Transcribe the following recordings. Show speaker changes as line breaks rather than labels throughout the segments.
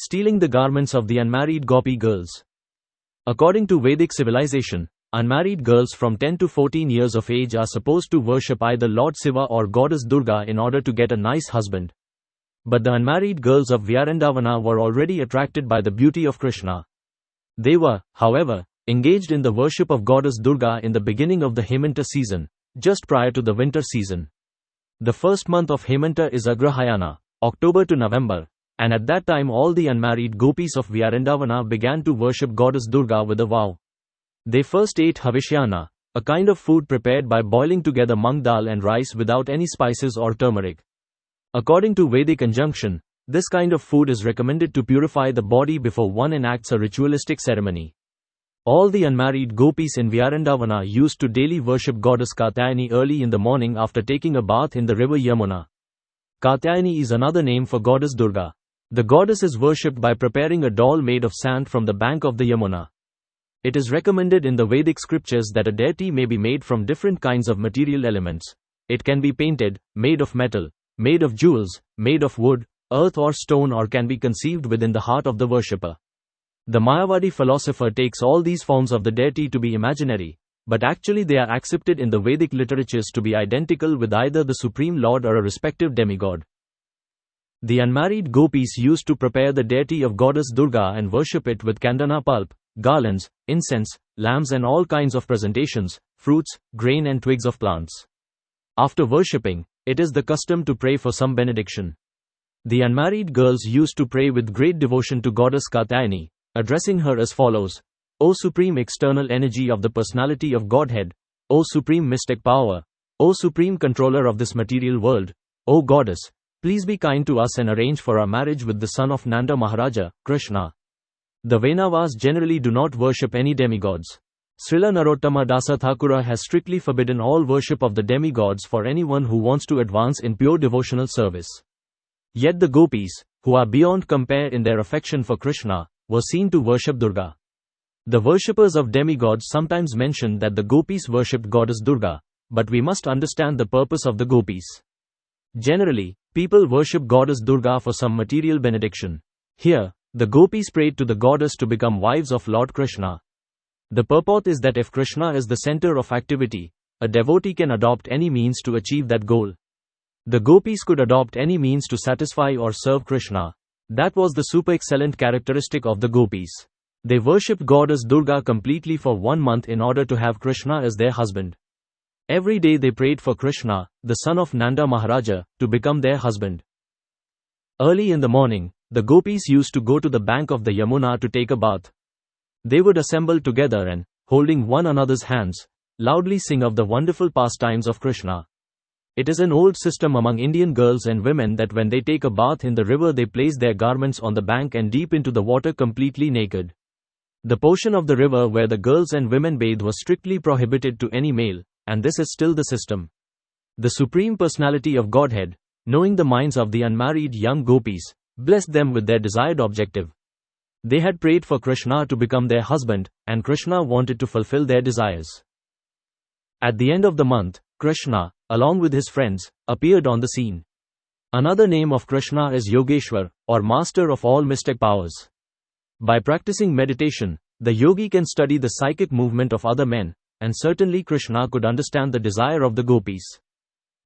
stealing the garments of the unmarried Gopi girls. According to Vedic civilization, unmarried girls from 10 to 14 years of age are supposed to worship either Lord Shiva or Goddess Durga in order to get a nice husband. But the unmarried girls of Vrindavana were already attracted by the beauty of Krishna. They were, however, engaged in the worship of Goddess Durga in the beginning of the Hemanta season, just prior to the winter season. The first month of Hemanta is Agrahayana, October to November, and at that time all the unmarried Gopis of Vrindavana began to worship Goddess Durga with a vow. They first ate Havishyana, a kind of food prepared by boiling together mung dal and rice without any spices or turmeric. According to Vedic injunction, this kind of food is recommended to purify the body before one enacts a ritualistic ceremony. All the unmarried Gopis in Vrindavana used to daily worship Goddess Katyayani early in the morning after taking a bath in the river Yamuna. Katyayani is another name for Goddess Durga. The goddess is worshipped by preparing a doll made of sand from the bank of the Yamuna. It is recommended in the Vedic scriptures that a deity may be made from different kinds of material elements. It can be painted, made of metal, made of jewels, made of wood, earth or stone, or can be conceived within the heart of the worshipper. The Mayavadi philosopher takes all these forms of the deity to be imaginary, but actually they are accepted in the Vedic literatures to be identical with either the Supreme Lord or a respective demigod. The unmarried Gopis used to prepare the deity of Goddess Durga and worship it with candana pulp, garlands, incense, lamps and all kinds of presentations, fruits, grain and twigs of plants. After worshipping, it is the custom to pray for some benediction. The unmarried girls used to pray with great devotion to Goddess Katyayani, addressing her as follows: O Supreme External Energy of the Personality of Godhead, O Supreme Mystic Power, O Supreme Controller of this material world, O Goddess, please be kind to us and arrange for our marriage with the son of Nanda Maharaja, Krishna. The Vainavas generally do not worship any demigods. Srila Narottama Dasa Thakura has strictly forbidden all worship of the demigods for anyone who wants to advance in pure devotional service. Yet the Gopis, who are beyond compare in their affection for Krishna, were seen to worship Durga. The worshippers of demigods sometimes mention that the Gopis worshipped Goddess Durga, but we must understand the purpose of the Gopis. Generally, people worship Goddess Durga for some material benediction. Here, the Gopis prayed to the goddess to become wives of Lord Krishna. The purport is that if Krishna is the center of activity, a devotee can adopt any means to achieve that goal. The Gopis could adopt any means to satisfy or serve Krishna. That was the super excellent characteristic of the Gopis. They worshipped Goddess Durga completely for 1 month in order to have Krishna as their husband. Every day they prayed for Krishna, the son of Nanda Maharaja, to become their husband. Early in the morning, the Gopis used to go to the bank of the Yamuna to take a bath. They would assemble together and, holding one another's hands, loudly sing of the wonderful pastimes of Krishna. It is an old system among Indian girls and women that when they take a bath in the river they place their garments on the bank and deep into the water completely naked. The portion of the river where the girls and women bathe was strictly prohibited to any male, and this is still the system. The Supreme Personality of Godhead, knowing the minds of the unmarried young Gopis, blessed them with their desired objective. They had prayed for Krishna to become their husband, and Krishna wanted to fulfill their desires. At the end of the month, Krishna, along with his friends, appeared on the scene. Another name of Krishna is Yogeshwar, or master of all mystic powers. By practicing meditation, the yogi can study the psychic movement of other men, and certainly Krishna could understand the desire of the Gopis.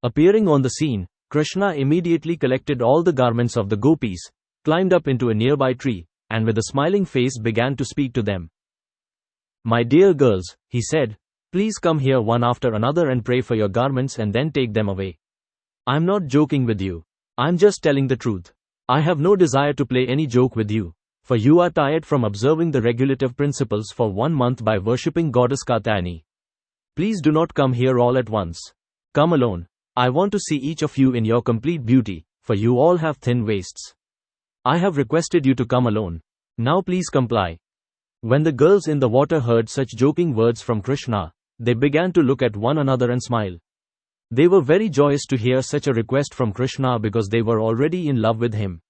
Appearing on the scene, Krishna immediately collected all the garments of the Gopis, climbed up into a nearby tree, and with a smiling face began to speak to them. My dear girls, he said, please come here one after another and pray for your garments and then take them away. I'm not joking with you. I'm just telling the truth. I have no desire to play any joke with you, for you are tired from observing the regulative principles for 1 month by worshipping Goddess Katyayani. Please do not come here all at once. Come alone. I want to see each of you in your complete beauty, for you all have thin waists. I have requested you to come alone. Now please comply. When the girls in the water heard such joking words from Krishna, they began to look at one another and smile. They were very joyous to hear such a request from Krishna because they were already in love with him.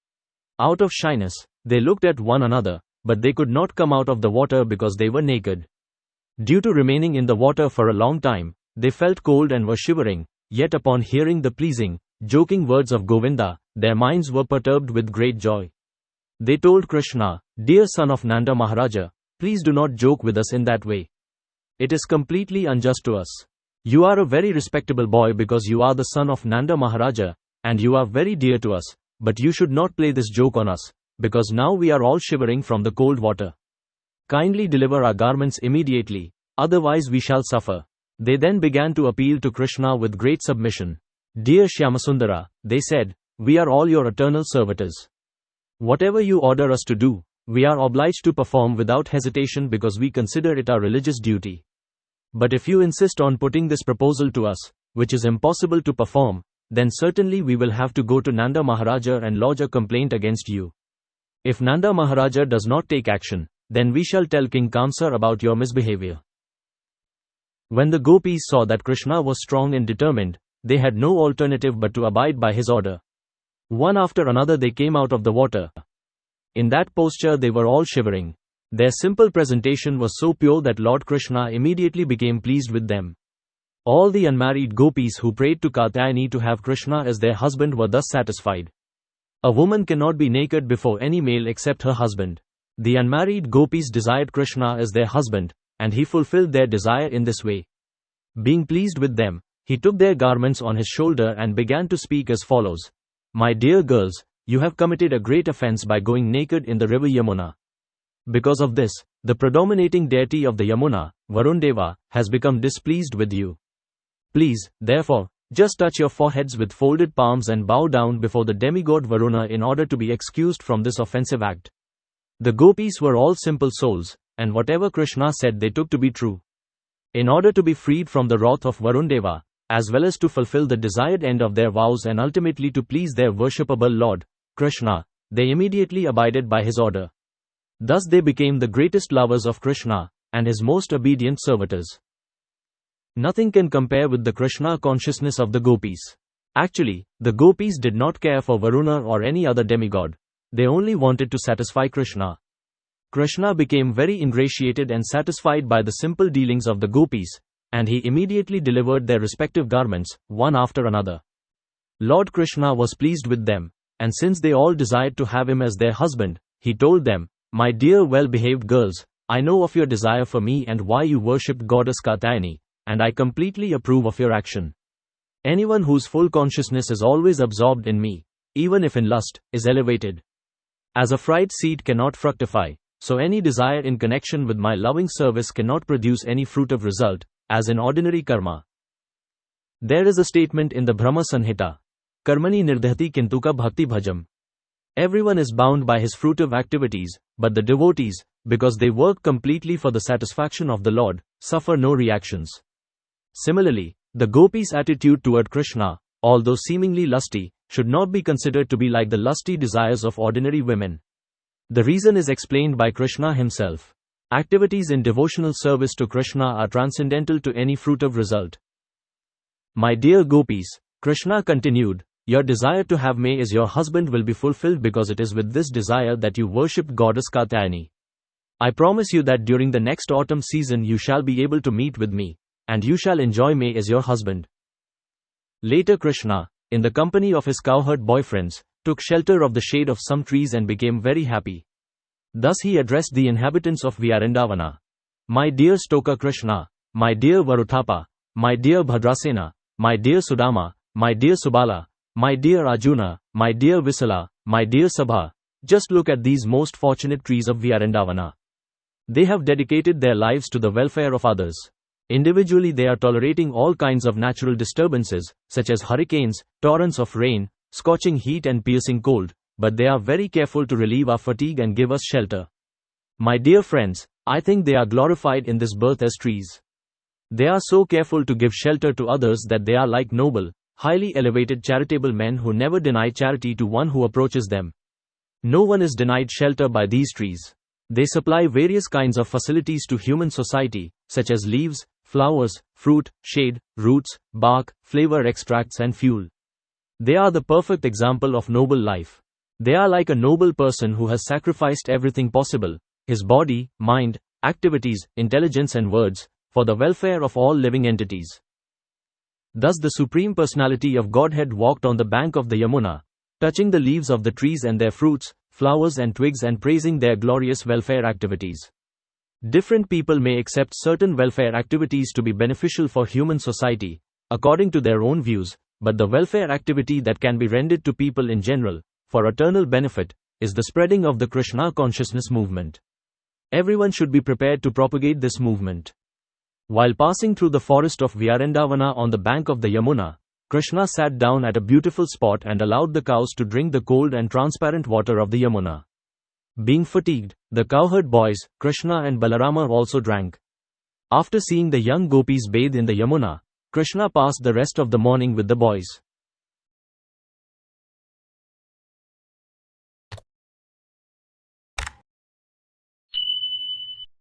Out of shyness, they looked at one another, but they could not come out of the water because they were naked. Due to remaining in the water for a long time, they felt cold and were shivering, yet upon hearing the pleasing, joking words of Govinda, their minds were perturbed with great joy. They told Krishna, "Dear son of Nanda Maharaja, please do not joke with us in that way. It is completely unjust to us. You are a very respectable boy because you are the son of Nanda Maharaja, and you are very dear to us, but you should not play this joke on us, because now we are all shivering from the cold water. Kindly deliver our garments immediately, otherwise we shall suffer." They then began to appeal to Krishna with great submission. "Dear Shyamasundara," they said, "we are all your eternal servitors. Whatever you order us to do, we are obliged to perform without hesitation because we consider it our religious duty. But if you insist on putting this proposal to us, which is impossible to perform, then certainly we will have to go to Nanda Maharaja and lodge a complaint against you. If Nanda Maharaja does not take action, then we shall tell King Kamsa about your misbehavior." When the gopis saw that Krishna was strong and determined, they had no alternative but to abide by his order. One after another they came out of the water. In that posture they were all shivering. Their simple presentation was so pure that Lord Krishna immediately became pleased with them. All the unmarried gopis who prayed to Katyayani to have Krishna as their husband were thus satisfied. A woman cannot be naked before any male except her husband. The unmarried gopis desired Krishna as their husband, and he fulfilled their desire in this way. Being pleased with them, he took their garments on his shoulder and began to speak as follows. "My dear girls, you have committed a great offense by going naked in the river Yamuna. Because of this, the predominating deity of the Yamuna, Varundeva, has become displeased with you. Please, therefore, just touch your foreheads with folded palms and bow down before the demigod Varuna in order to be excused from this offensive act." The gopis were all simple souls, and whatever Krishna said they took to be true. In order to be freed from the wrath of Varundeva, as well as to fulfill the desired end of their vows and ultimately to please their worshipable Lord, Krishna, they immediately abided by his order. Thus they became the greatest lovers of Krishna, and his most obedient servitors. Nothing can compare with the Krishna consciousness of the gopis. Actually, the gopis did not care for Varuna or any other demigod. They only wanted to satisfy Krishna. Krishna became very ingratiated and satisfied by the simple dealings of the gopis, and he immediately delivered their respective garments, one after another. Lord Krishna was pleased with them, and since they all desired to have him as their husband, he told them, "My dear well-behaved girls, I know of your desire for me and why you worshipped goddess Katyayani, and I completely approve of your action. Anyone whose full consciousness is always absorbed in me, even if in lust, is elevated. As a fried seed cannot fructify, so any desire in connection with my loving service cannot produce any fruitive result, as in ordinary karma. There is a statement in the Brahma Sanhita, Karmani nirdhati kintuka bhakti bhajam. Everyone is bound by his fruitive activities, but the devotees, because they work completely for the satisfaction of the Lord, suffer no reactions." Similarly, the gopis' attitude toward Krishna, although seemingly lusty, should not be considered to be like the lusty desires of ordinary women. The reason is explained by Krishna himself. Activities in devotional service to Krishna are transcendental to any fruitive result. "My dear gopis," Krishna continued, "your desire to have me as your husband will be fulfilled because it is with this desire that you worshipped goddess Katyayani. I promise you that during the next autumn season you shall be able to meet with me, and you shall enjoy me as your husband." Later Krishna, in the company of his cowherd boyfriends, took shelter of the shade of some trees and became very happy. Thus he addressed the inhabitants of Vrindavana. "My dear Stoka Krishna, my dear Varuthapa, my dear Bhadrasena, my dear Sudama, my dear Subala, my dear Arjuna, my dear Visala, my dear Sabha, just look at these most fortunate trees of Vrindavana. They have dedicated their lives to the welfare of others. Individually they are tolerating all kinds of natural disturbances, such as hurricanes, torrents of rain, scorching heat and piercing cold, but they are very careful to relieve our fatigue and give us shelter. My dear friends, I think they are glorified in this birth as trees. They are so careful to give shelter to others that they are like noble, highly elevated charitable men who never deny charity to one who approaches them. No one is denied shelter by these trees. They supply various kinds of facilities to human society, such as leaves, flowers, fruit, shade, roots, bark, flavor extracts and fuel. They are the perfect example of noble life. They are like a noble person who has sacrificed everything possible, his body, mind, activities, intelligence and words, for the welfare of all living entities. Thus the Supreme Personality of Godhead walked on the bank of the Yamuna, touching the leaves of the trees and their fruits, flowers and twigs and praising their glorious welfare activities. Different people may accept certain welfare activities to be beneficial for human society, according to their own views, but the welfare activity that can be rendered to people in general, for eternal benefit, is the spreading of the Krishna consciousness movement. Everyone should be prepared to propagate this movement. While passing through the forest of Vyarendavana on the bank of the Yamuna, Krishna sat down at a beautiful spot and allowed the cows to drink the cold and transparent water of the Yamuna. Being fatigued, the cowherd boys, Krishna and Balarama also drank. After seeing the young gopis bathe in the Yamuna, Krishna passed the rest of the morning with the boys.